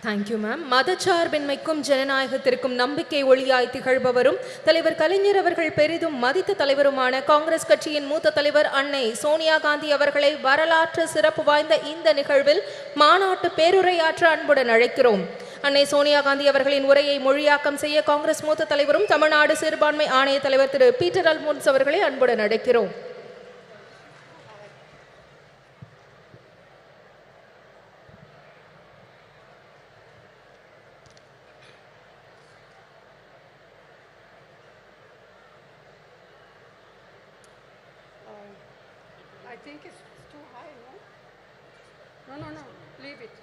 Thank you ma'am. மதச்சார்பின்மைக்கும் ஜனநாயகத்திற்கும் நம்பிக்கை ஒளியாய் திகழ்பவரும் தலைவர் கலைஞர் அவர்கள் பெரிதும் மதித்த தலைவருமான காங்கிரஸ் கட்சியின் மூத்த தலைவர் அன்னை சோனியா காந்தி அவர்களை வரலாற்று சிறப்பு வாய்ந்த இந்த நிகழ்வில் மாநாட்டு பேருரையாற்ற அன்புடன் அழைக்கிறோம். அன்னை சோனியா காந்தி அவர்களின் உரையை மொழியாக்கம் செய்ய காங்கிரஸ் மூத்த தலைவரும் தமிழ்நாடு சிறுபான்மை ஆணைய தலைவர் திரு பீட்டர் அல்மோன்ஸ் அவர்களை அன்புடன் அழைக்கிறோம். I think it's too high, no? No. Leave it.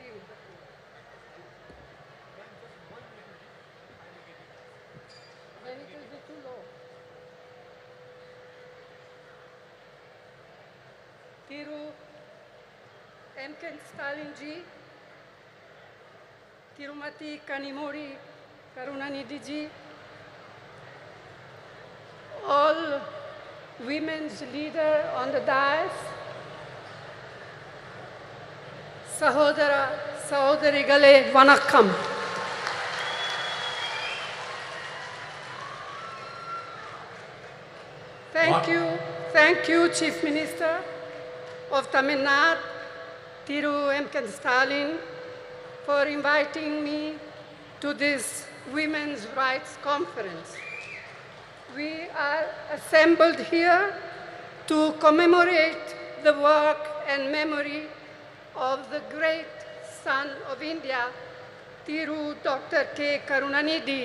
Then it will be too low. Thiru MK Stalin ji, Tirumati Kanimori Karunanidhi ji, all women's leader on the dais, Sahodara, Sahodarigale, Vanakkam. Thank you, Chief Minister of Tamilnadu, Thiru MK Stalin, for inviting me to this Women's Rights Conference. We are assembled here to commemorate the work and memory of the great son of India, Thiru Dr. K. Karunanidhi,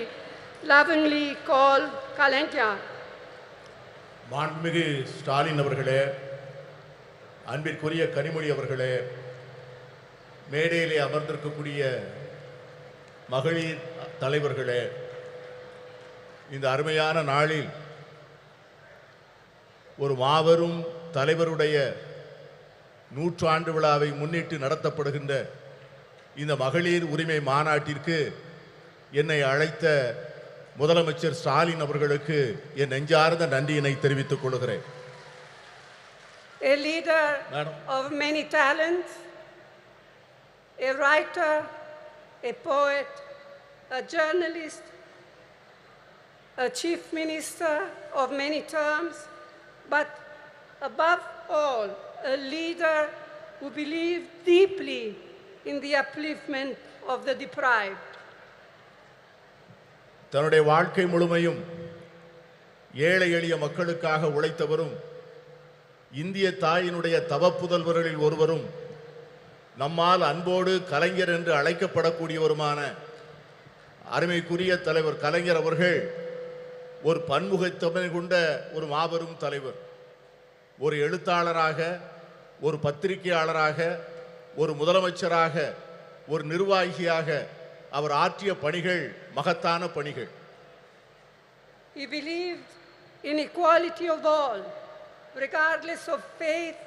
lovingly called Kalengya. மாண்புமிகு ஸ்டாலின் அவர்களே, அன்பிற்குரிய கனிமொழி அவர்களே, மேடையிலே அமர்ந்திருக்கக்கூடிய மகளிர் தலைவர்களே, இந்த அருமையான நாளில் ஒரு மாபெரும் தலைவருடைய 100 ஆண்டு விழாவை முன்னிட்டு நடத்தப்படுகின்ற இந்த மகளிர் உரிமை மாநாட்டிற்கு என்னை அழைத்த முதலமைச்சர் ஸ்டாலின் அவர்களுக்கு என் நெஞ்சார்ந்த நன்றியினை தெரிவித்துக் கொள்கிறேன். A leader of many talents, a writer, a poet, a journalist, a chief minister of many terms, but above all, a leader who believed deeply in the upliftment of the deprived. தன்னுடைய வாழ்க்கை முழுமையும் ஏழை எளிய மக்களுக்காக உழைத்தவரும் இந்திய தாயினுடைய தவப்புதல்வர்களில் ஒருவரும் நம்மால் அன்போடு கலைஞர் என்று அழைக்கப்படக்கூடியவருமான அருமைக்குரிய தலைவர் கலைஞர் அவர்கள் ஒரு பன்முகத்தன்மை கொண்ட ஒரு மாபெரும் தலைவர். ஒரு எழுத்தாளராக, ஒரு பத்திரிகையாளராக, ஒரு முதலமைச்சராக, ஒரு நிர்வாகியாக அவர் ஆற்றிய பணிகள் மகத்தான பணிகள். He believed in equality of all, regardless of faith,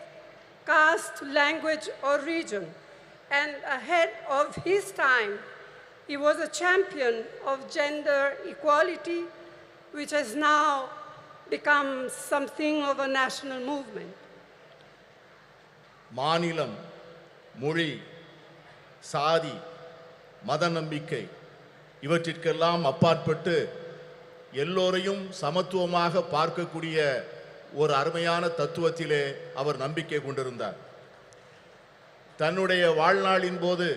caste, language or region. And ahead of his time, he was a champion of gender equality, which has now become something of a national movement. மாநிலம், மொழி, சாதி, மத நம்பிக்கை இவற்றிற்கெல்லாம் அப்பாற்பட்டு எல்லோரையும் சமத்துவமாக பார்க்கக்கூடிய ஒரு அருமையான தத்துவத்திலே அவர் நம்பிக்கை கொண்டிருந்தார். தன்னுடைய வாழ்நாளின் போது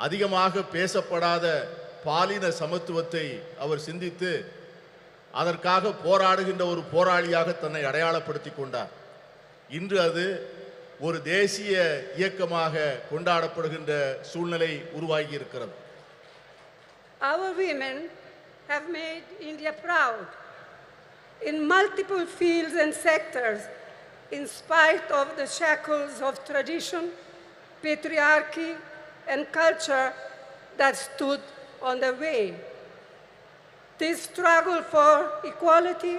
அதிகமாக பேசப்படாத பாலின சமத்துவத்தை அவர் சிந்தித்து அதற்காக போராடுகின்ற ஒரு போராளியாக தன்னை அடையாளப்படுத்தி கொண்டார். இன்று அது ஒரு தேசிய இயக்கமாக கொண்டாடப்படுகின்ற சூழ்நிலை உருவாகி இருக்கிறது. Our women have made India proud in multiple fields and sectors, in spite of the shackles of tradition, patriarchy, and culture that stood on the way. This struggle for equality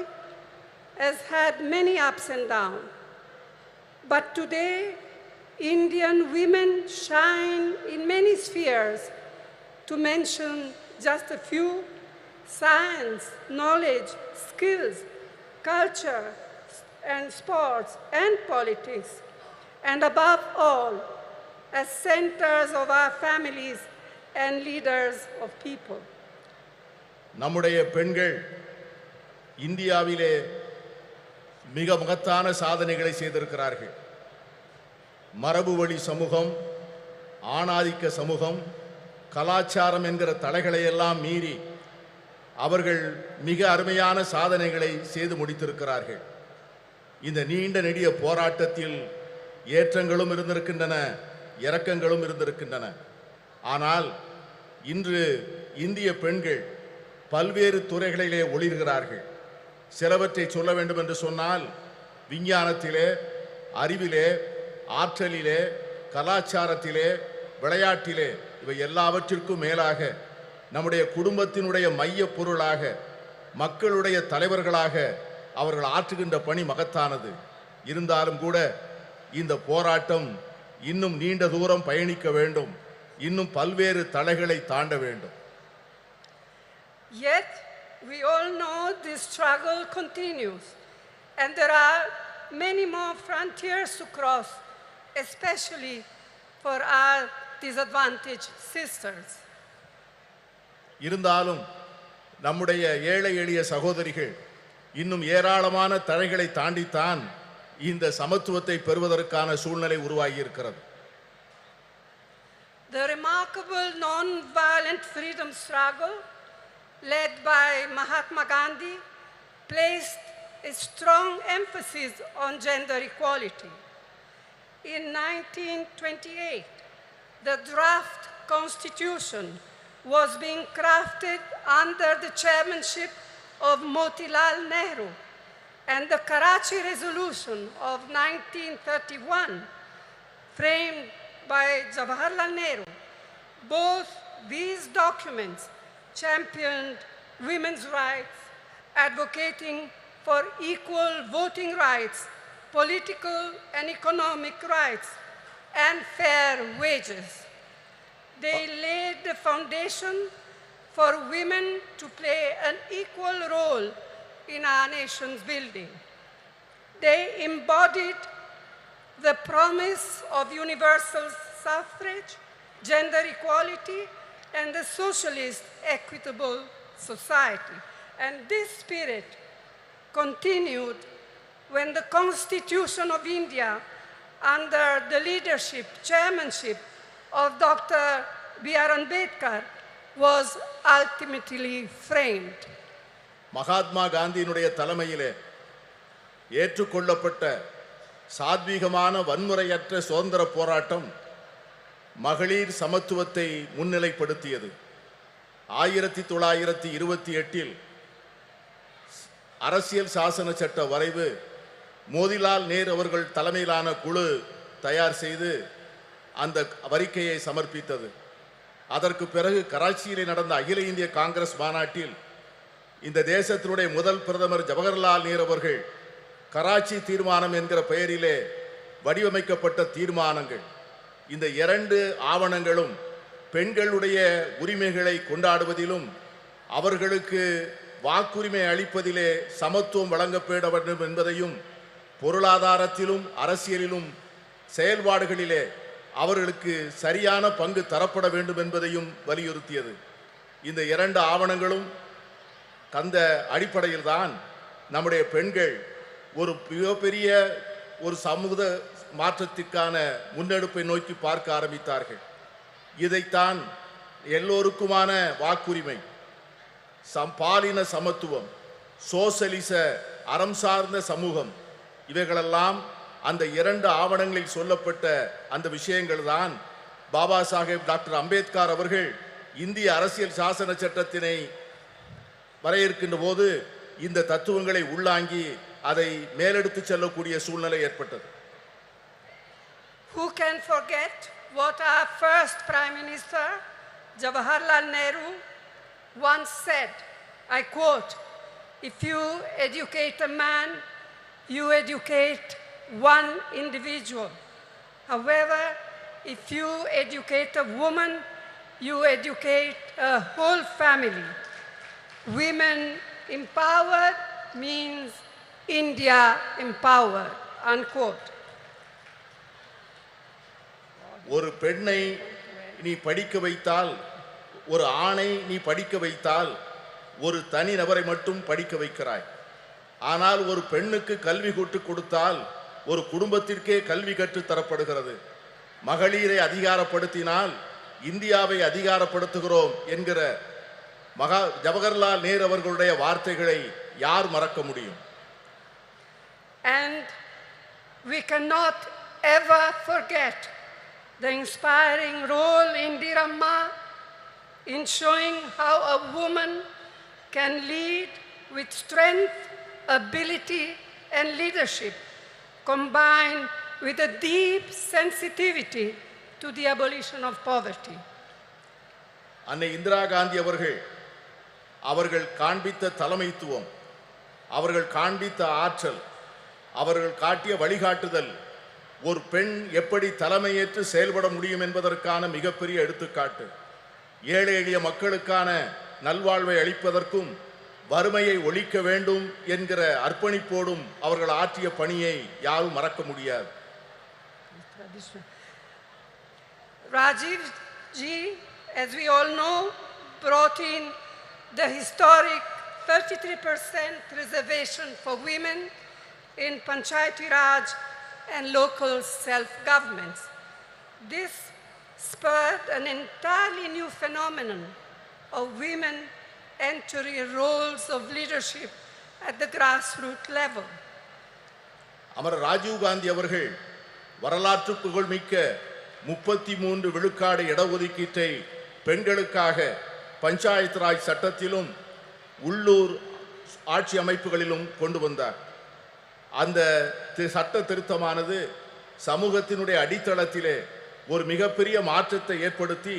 has had many ups and downs. But today, Indian women shine in many spheres. To mention just a few: science, knowledge, skills, culture, and sports, and politics. And above all, as centers of our families and leaders of people. நம்முடைய பெண்கள் இந்தியாவிலே மிக மகத்தான சாதனைகளை செய்திருக்கிறார்கள். மரபு வழி சமூகம், ஆணாதிக்க சமூகம், கலாச்சாரம் என்கிற தடைகளை எல்லாம் மீறி அவர்கள் மிக அருமையான சாதனைகளை செய்து முடித்திருக்கிறார்கள். இந்த நீண்ட நெடிய போராட்டத்தில் ஏற்றங்களும் இருந்திருக்கின்றன, இரக்கங்களும் இருந்திருக்கின்றன. ஆனால் இன்று இந்திய பெண்கள் பல்வேறு துறைகளிலே ஒளிர்கிறார்கள். சிலவற்றை சொல்ல வேண்டும் என்று சொன்னால், விஞ்ஞானத்திலே, அறிவிலே, ஆற்றலிலே, கலாச்சாரத்திலே, விளையாட்டிலே, இவை எல்லாவற்றிற்கும் மேலாக நம்முடைய குடும்பத்தினுடைய மைய பொருளாக, மக்களுடைய தலைவர்களாக அவர்கள் ஆற்றுகின்ற பணி மகத்தானது. இருந்தாலும் கூட இந்த போராட்டம் இன்னும் நீண்ட தூரம் பயணிக்க வேண்டும், இன்னும் பல்வேறு தடைகளை தாண்ட வேண்டும். Yet, we all know this struggle continues, and there are many more frontiers to cross, especially for our disadvantaged sisters. இருந்தாலும் நம்முடைய ஏழை எளிய சகோதரிகள் இன்னும் ஏராளமான தடைகளை தாண்டித்தான் இந்த சமத்துவத்தை பெறுவதற்கான சூழ்நிலை உருவாகி இருக்கிறது. The remarkable non-violent freedom struggle led by Mahatma Gandhi placed a strong emphasis on gender equality. In 1928, the draft constitution was being crafted under the chairmanship of Motilal Nehru, and the Karachi Resolution of 1931, framed by Jawaharlal Nehru. Both these documents championed women's rights, advocating for equal voting rights, political and economic rights, and fair wages. They laid the foundation for women to play an equal role in our nation's building. They embodied the promise of universal suffrage, gender equality, and the socialist equitable society. And this spirit continued when the Constitution of India, under the leadership, chairmanship of Dr. B.R. Ambedkar, was ultimately framed. Mahatma காந்தியினுடைய தலைமையிலே ஏற்றுக்கொள்ளப்பட்ட சாத்வீகமான வன்முறையற்ற சுதந்திர போராட்டம் மகளிர் சமத்துவத்தை முன்னிலைப்படுத்தியது. 1928 அரசியல் சாசன சட்ட வரைவு மோதிலால் நேரு அவர்கள் தலைமையிலான குழு தயார் செய்து அந்த அறிக்கையை சமர்ப்பித்தது. அதற்கு பிறகு கராச்சியிலே நடந்த அகில இந்திய காங்கிரஸ் மாநாட்டில் இந்த தேசத்தினுடைய முதல் பிரதமர் ஜவஹர்லால் நேரு அவர்கள் கராச்சி தீர்மானம் என்கிற பெயரிலே வடிவமைக்கப்பட்ட தீர்மானங்கள், இந்த இரண்டு ஆவணங்களும் பெண்களுடைய உரிமைகளை கொண்டாடுவதிலும் அவர்களுக்கு வாக்குரிமை அளிப்பதிலே சமத்துவம் வழங்கப்பட வேண்டும் என்பதையும், பொருளாதாரத்திலும் அரசியலிலும் செயல்பாடுகளிலே அவர்களுக்கு சரியான பங்கு தரப்பட வேண்டும் என்பதையும் வலியுறுத்தியது. இந்த இரண்டு ஆவணங்களும் அந்த அடிப்படையில் தான் நம்முடைய பெண்கள் ஒரு மிகப்பெரிய ஒரு சமூக மாற்றத்திற்கான முன்னெடுப்பை நோக்கி பார்க்க ஆரம்பித்தார்கள். இதைத்தான் எல்லோருக்குமான வாக்குரிமை, பாலின சமத்துவம், சோசலிச அறம் சார்ந்த சமூகம், இவைகளெல்லாம் அந்த இரண்டு ஆவணங்களில் சொல்லப்பட்ட அந்த விஷயங்கள் தான் பாபா சாஹேப் டாக்டர் அம்பேத்கர் அவர்கள் இந்திய அரசியல் சாசன சட்டத்தினை வரையறுக்கின்ற போது இந்த தத்துவங்களை உள்ளாங்கி அதை மேலெடுத்து செல்லக்கூடிய சூழ்நிலை ஏற்பட்டது. Who can forget what our first Prime Minister, Jawaharlal Nehru, once said, I quote, "If you educate a man, you educate one individual. However, if you educate a woman, you educate a whole family. Women empowered means India empowered," unquote. ஒரு பெண்ணை நீ படிக்க வைத்தால் ஒரு ஆணை நீ படிக்க வைத்தால் ஒரு தனி நபரை மட்டும் படிக்க வைக்கிறாய். ஆனால் ஒரு பெண்ணுக்கு கல்வி கற்றுக் கொடுத்தால் ஒரு குடும்பத்திற்கே கல்வி கற்றுத் தரப்படுகிறது. மகளிரை அதிகாரப்படுத்தினால் இந்தியாவை அதிகாரப்படுத்துகிறோம் என்கிற ஜவஹர்லால் நேரு அவர்களுடைய வார்த்தைகளை யார் மறக்க முடியும்? And we cannot ever forget the inspiring role Indira Amma in showing how a woman can lead with strength, ability and leadership, combined with a deep sensitivity to the abolition of poverty. அன்னை இந்திரா காந்தி அவர்கள் காண்பித்த தலைமைத்துவம், அவர்கள் காண்பித்த ஆற்றல், அவர்கள் காட்டிய வழிகாட்டுதல் ஒரு பெண் எப்படி தலைமையேற்று செயல்பட முடியும் என்பதற்கான மிகப்பெரிய எடுத்துக்காட்டு. ஏழை எளிய மக்களுக்கான நல்வாழ்வை அளிப்பதற்கும் வறுமையை ஒழிக்க வேண்டும் என்கிற அர்ப்பணிப்போடும் அவர்கள் ஆற்றிய பணியை யாரும் மறக்க முடியாது. Rajiv ji, as we all know, brought in the historic 33% reservation for women in Panchayati Raj and local self-governments. This spurred an entirely new phenomenon of women entering roles of leadership at the grassroots level. அமரர் ராஜீவ் காந்தி அவர்கள் வரலாற்று புகழ்மிக்க 33 விழுக்காடு இடஒதுக்கீட்டை பெண்களுக்காக பஞ்சாயத்து ராஜ் சட்டத்திலும் உள்ளூர் ஆட்சி அமைப்புகளிலும் கொண்டு வந்தார். அந்த சட்ட திருத்தமானது சமூகத்தினுடைய அடித்தளத்திலே ஒரு மிகப்பெரிய மாற்றத்தை ஏற்படுத்தி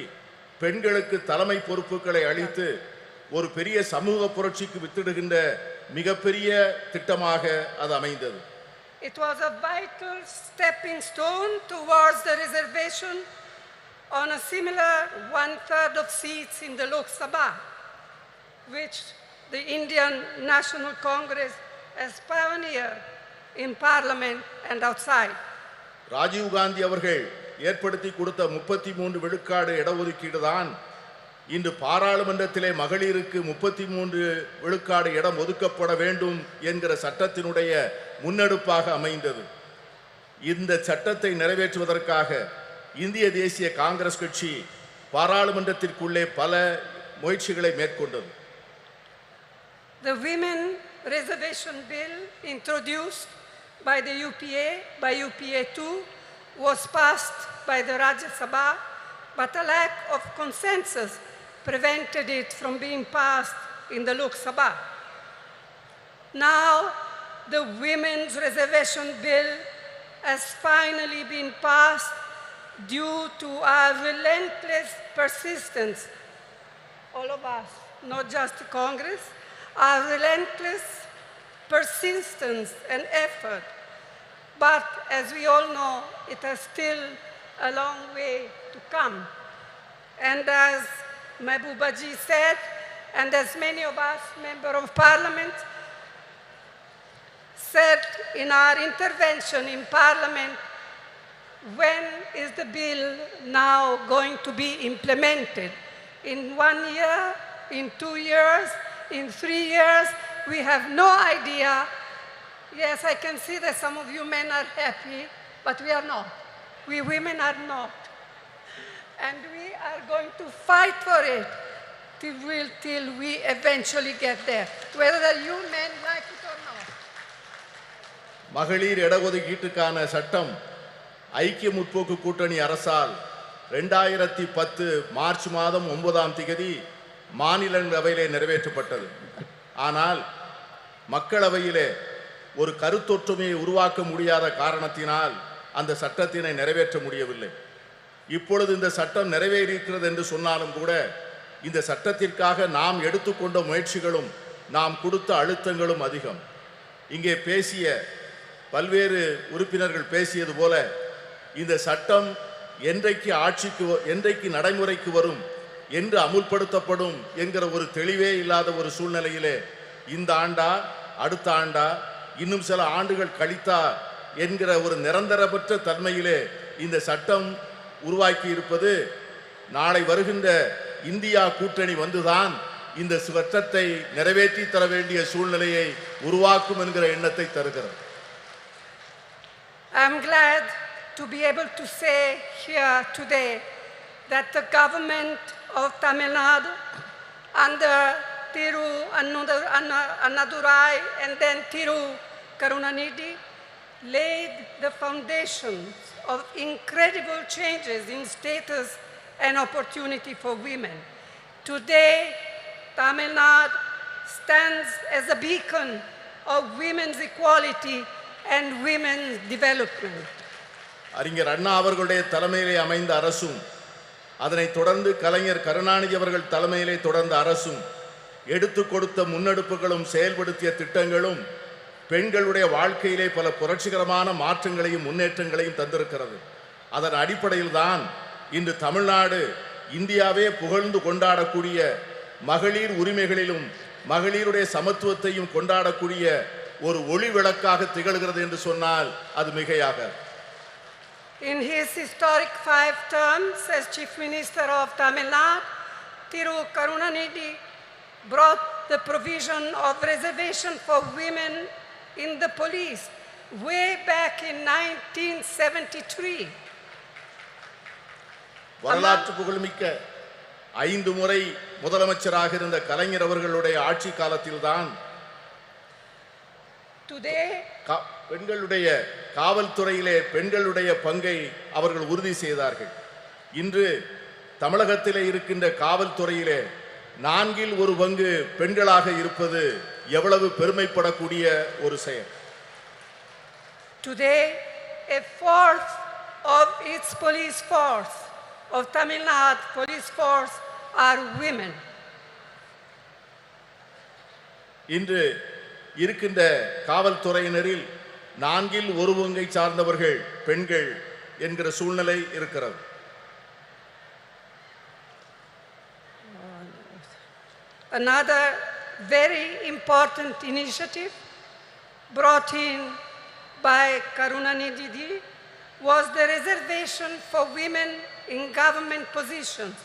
பெண்களுக்கு தலைமை பொறுப்புகளை அளித்து ஒரு பெரிய சமூக புரட்சிக்கு வித்திடுகின்ற மிகப்பெரிய திட்டமாக அது அமைந்தது. It was a vital stepping stone towards the reservation on a similar 1/3 of seats in the Lok Sabha, which the Indian National Congress has pioneered in parliament and outside. Rajiv Gandhi அவர்கள் ஏற்படுத்தி கொடுத்த 33 விழுக்காடு இடஒதுக்கீடு தான் இன்று பாராளுமன்றத்திலே மகளிருக்கு 33 விழுக்காடு இடம் ஒதுக்கப்பட வேண்டும் என்கிற சட்டத்தினுடைய முன்னெடுப்பாக அமைந்தது. இந்த சட்டத்தை நிறைவேற்றுவதற்காக இந்திய தேசிய காங்கிரஸ் கட்சி பாராளுமன்றத்திற்குள்ளே பல முயற்சிகளை மேற்கொண்டது. The Women Reservation Bill introduced by the UPA, by UPA 2, was passed by the Rajya Sabha, but a lack of consensus prevented it from being passed in the Lok Sabha. Now, the Women's Reservation Bill has finally been passed due to our relentless persistence, all of us, not just Congress, our relentless persistence and effort. But as we all know, it has still a long way to come. And as Mehbooba ji said, and as many of us, Member of Parliament, said in our intervention in Parliament, when is the bill now going to be implemented? In 1 year, in 2 years, in 3 years? We have no idea. Yes, I can see that some of you men are happy, but we are not. We women are not. And we are going to fight for it till we eventually get there, whether you men like it or not. மகளிர் இடஒதுக்கீட்டுக்கான சட்டம் ஐக்கிய முற்போக்கு கூட்டணி அரசால் 2010 March மாதம் 9ஆம் தேதி மாநிலங்களவையிலே நிறைவேற்றப்பட்டது. ஆனால் மக்களவையிலே ஒரு கருத்தொற்றுமையை உருவாக்க முடியாத காரணத்தினால் அந்த சட்டத்தினை நிறைவேற்ற முடியவில்லை. இப்பொழுது இந்த சட்டம் நிறைவேறியிருக்கிறது என்று சொன்னாலும் கூட இந்த சட்டத்திற்காக நாம் எடுத்துக்கொண்ட முயற்சிகளும் நாம் கொடுத்த அழுத்தங்களும் அதிகம். இங்கே பேசிய பல்வேறு உறுப்பினர்கள் பேசியது போல இந்த சட்டம் என்றைக்கு நடைமுறைக்கு வரும், என்று அமுல்படுத்தப்படும் என்கிற ஒரு தெளிவே இல்லாத ஒரு சூழ்நிலையிலே இந்த ஆண்டா அடுத்த ஆண்டா இன்னும் சில ஆண்டுகள் கழித்தா என்கிற ஒரு நிரந்தரமற்ற தன்மையிலே இந்த சட்டம் உருவாக்கி இருப்பது நாளை வருகின்ற இந்தியா கூட்டணி வந்துதான் இந்த சட்டத்தை நிறைவேற்றி தர வேண்டிய சூழ்நிலையை உருவாக்கும் என்கிற எண்ணத்தை தருகிறது. I'm glad to be able to say here today that the government of Tamil Nadu under Thiru Annadurai and then Thiru Karunanidhi laid the foundations of incredible changes in status and opportunity for women. Today, Tamil Nadu stands as a beacon of women's equality and women's development. அறிஞர் அண்ணா அவர்களுடைய தலைமையிலே அமைந்த அரசும் அதனைத் தொடர்ந்து கலைஞர் கருணாநிதி அவர்கள் தலைமையிலே தொடர்ந்த அரசும் எடுத்து கொடுத்த முன்னெடுப்புகளும் செயல்படுத்திய திட்டங்களும் பெண்களுடைய வாழ்க்கையிலே பல புரட்சிகரமான மாற்றங்களையும் முன்னேற்றங்களையும் தந்திருக்கிறது. அதன் அடிப்படையில் தான் இன்று தமிழ்நாடு இந்தியாவே புகழ்ந்து கொண்டாடக்கூடிய மகளிர் உரிமைகளிலும் மகளிருடைய சமத்துவத்தையும் கொண்டாடக்கூடிய ஒரு ஒளி விளக்காக திகழ்கிறது என்று சொன்னால் அது மிகையாக. In his historic 5 terms as Chief Minister of Tamil Nadu, Thiru Karunanidhi brought the provision of reservation for women in the police way back in 1973. வரலாற்று புகழ்மிக்க 5 முறை முதலமைச்சராக இருந்த கலைஞர் அவர்களுடைய ஆட்சி காலத்தில்தான் பெண்களுடைய காவல்துறையிலே பெண்களுடைய பங்கை அவர்கள் உறுதி செய்தார்கள். இன்று தமிழகத்திலே இருக்கின்ற காவல்துறையிலே 1/4 பெண்களாக இருப்பது எவ்வளவு பெருமைப்படக்கூடிய ஒரு செயல். Today, 1/4 of its police force, of Tamil Nadu police force, are women. இன்று இருக்கின்ற காவல்துறையினரில் 1/4 சார்ந்தவர்கள் பெண்கள் என்கிற சூழ்நிலை இருக்கிறது. Another very important initiative brought in by Karunanidhi was the reservation for women in government positions.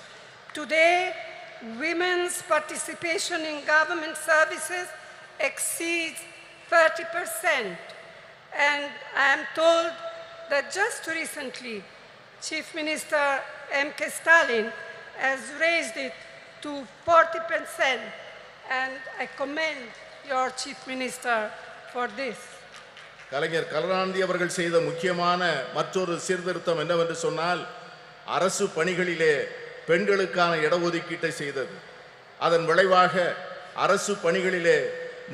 Today, women's participation in government services exceeds 30%. And I am told that just recently, Chief Minister DMK Stalin has raised it to 40%. And I commend your Chief Minister for this. கலைஞர் கருணாநிதி அவர்கள் செய்த முக்கியமான மற்றொரு சீர்திருத்தம் என்னவென்று சொன்னால் அரசு பணிகளிலே பெண்களுக்கான இடஒதுக்கீட்டை செய்தது. அதன் விளைவாக அரசு பணிகளிலே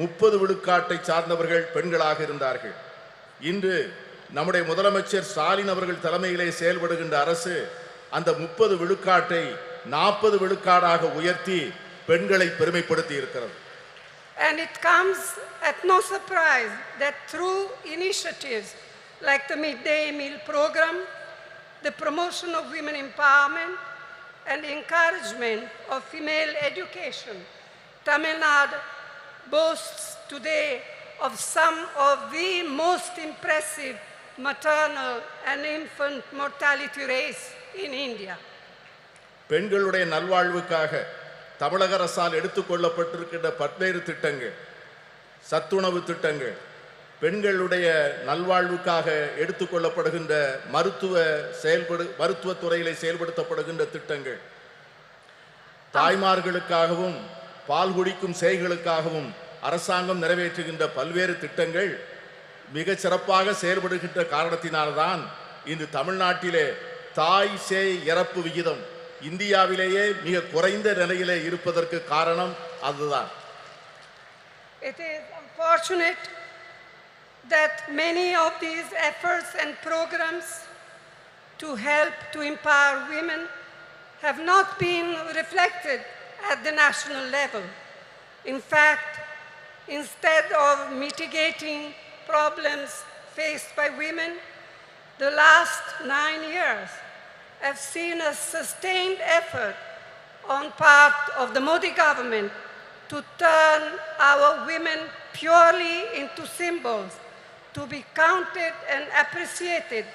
30 விழுக்காட்டை சார்ந்தவர்கள் பெண்களாக இருந்தார்கள். இன்று நம்முடைய முதலமைச்சர் ஸ்டாலின் அவர்கள் தலைமையிலே செயல்படுகின்ற அரசு அந்த 30 விழுக்காட்டை 40 விழுக்காடாக உயர்த்தி பெண்களை பெருமைப்படுத்தி இருக்கிறது. And it comes at no surprise that through initiatives like the midday meal program, the promotion of women empowerment, and encouragement of female education, Tamil Nadu boasts today of some of the most impressive maternal and infant mortality rates in India. பெண்களுடைய நல்வாழ்வுக்காக தமிழக அரசால் எடுத்துக்கொள்ளப்பட்டிருக்கின்ற பல்வேறு திட்டங்கள், சத்துணவு திட்டங்கள், பெண்களுடைய நல்வாழ்வுக்காக எடுத்துக்கொள்ளப்படுகின்ற மருத்துவத்துறையிலே செயல்படுத்தப்படுகின்ற திட்டங்கள், தாய்மார்களுக்காகவும் பால் குடிக்கும் சேய்களுக்காகவும் அரசாங்கம் நிறைவேற்றுகின்ற பல்வேறு திட்டங்கள் மிக சிறப்பாக செயல்படுகின்ற காரணத்தினால்தான் இன்று தமிழ்நாட்டிலே தாய் சேய் இறப்பு விகிதம் இந்தியாவிலேயே மிக குறைந்த நிலையிலே இருப்பதற்கு காரணம் அதுதான். It is unfortunate that many of these efforts and programs to help to empower women have not been reflected at the national level. In fact, instead of mitigating problems faced by women, the last 9 years have seen a sustained effort on part of the Modi government to turn our women purely into symbols, to be counted and appreciated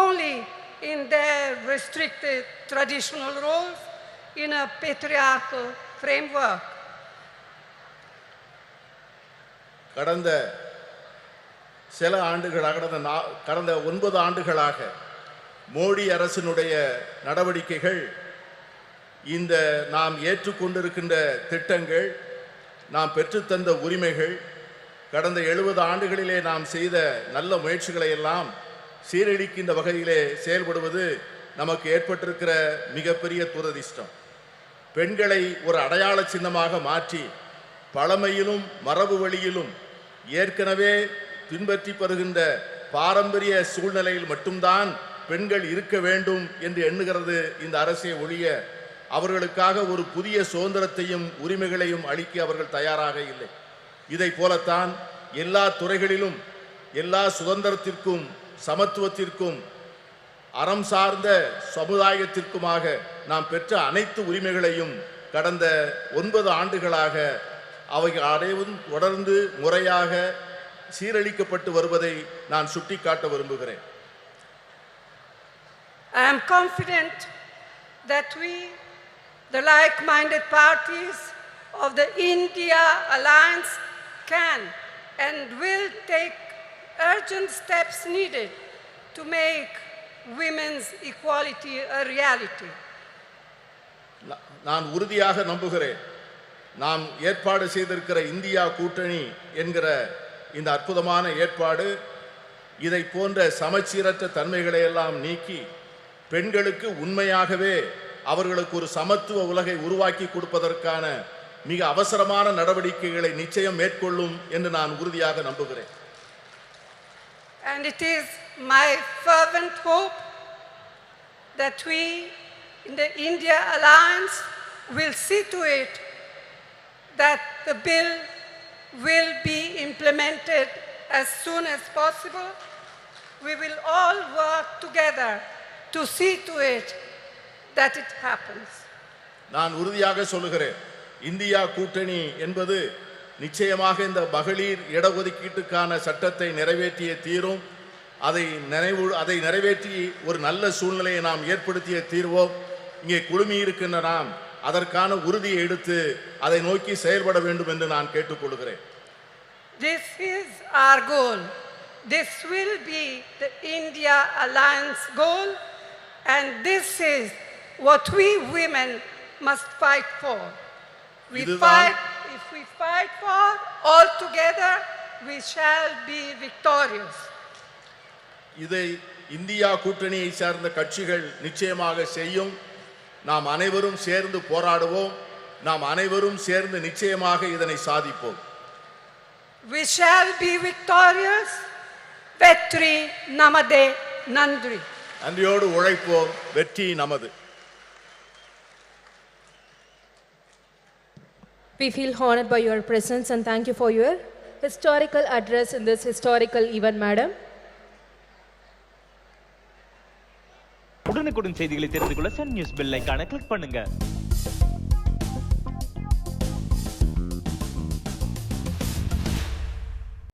only in their restricted traditional roles in a patriarchal framework. கடந்த சில ஆண்டுகளாக கடந்த 9 ஆண்டுகளாக மோடி அரசினுடைய நடவடிக்கைகள், இந்த நாம் ஏற்றுக்கொண்டிருக்கின்ற திட்டங்கள், நாம் பெற்றுத்தந்த உரிமைகள், கடந்த 70 ஆண்டுகளிலே நாம் செய்த நல்ல முயற்சிகளை எல்லாம் சீரழிக்கின்ற வகையிலே செயல்படுவது நமக்கு ஏற்பட்டிருக்கிற மிகப்பெரிய துரதிர்ஷ்டம். பெண்களை ஒரு அடையாள சின்னமாக மாற்றி பழமையிலும் மரபு வழியிலும் ஏற்கனவே பின்பற்றி வருகின்ற பாரம்பரிய சூழ்நிலையில் மட்டும்தான் பெண்கள் இருக்க வேண்டும் என்று எண்ணுகிறது இந்த அரசை ஒழிய அவர்களுக்காக ஒரு புதிய சுதந்திரத்தையும் உரிமைகளையும் அளிக்க அவர்கள் தயாராக இல்லை. இதை போலத்தான் எல்லா துறைகளிலும் எல்லா சுதந்திரத்திற்கும் சமத்துவத்திற்கும் அறம் சார்ந்த சமுதாயத்திற்குமாக நாம் பெற்ற அனைத்து உரிமைகளையும் கடந்த 9 ஆண்டுகளாக அவைகள் அனைவரும் தொடர்ந்து முறையாக சீரழிக்கப்பட்டு வருவதை நான் சுட்டிக்காட்ட விரும்புகிறேன். I am confident that we, the like-minded parties of the India Alliance, can and will take urgent steps needed to make women's equality a reality. நான் உறுதியாக நம்புகிறேன், நாம் ஏற்பாடு செய்திருக்கிற இந்தியா கூட்டணி என்கிற இந்த அற்புதமான ஏற்பாடு இதை போன்ற சமச்சீரற்ற தன்மைகளை எல்லாம் நீக்கி பெண்களுக்கு உண்மையாகவே அவர்களுக்கு ஒரு சமத்துவ உலகை உருவாக்கி கொடுப்பதற்கான மிக அவசரமான நடவடிக்கைகளை நிச்சயம் மேற்கொள்ளும் என்று நான் உறுதியாக நம்புகிறேன். And it is my fervent hope that we in the India Alliance will see to it that the bill will be implemented as soon as possible. We will all work together to see to it that it happens. நான் உறுதியாக சொல்லுகிறேன், India கூட்டணி என்பது நிச்சயமாக இந்த மகளிர் இடஒதுக்கீட்டுக்கான சட்டத்தை நிறைவேற்றிய தீரும். அதை நிறைவேற்றி ஒரு நல்ல சூழ்நிலையை நாம் ஏற்படுத்திய தீர்வோம். இங்கே குழுமி இருக்கின்ற நாம் அதற்கான உறுதியை எடுத்து அதை நோக்கி செயல்பட வேண்டும் என்று நான் கேட்டுக்கொள்கிறேன். This is our goal. This will be the India Alliance goal, and this is what we women must fight for. If we fight for all together, we shall be victorious. இதை இந்தியா கூட்டணியை சார்ந்த கட்சிகள் நிச்சயமாக செய்யும். நாம் அனைவரும் சேர்ந்து போராடுவோம். நாம் அனைவரும் சேர்ந்து நிச்சயமாக இதனை சாதிப்போம். We shall be victorious. Vetri namade nandri. நன்றியோடு உழைப்போம். வெற்றி நமது. We feel honored by your presence and thank you for your historical address in this historical event, madam. உடனுக்குடன் செய்திகளை தெரிந்து கொள்ள சன் நியூஸ் பெல் ஐகானை கிளிக் பண்ணுங்க.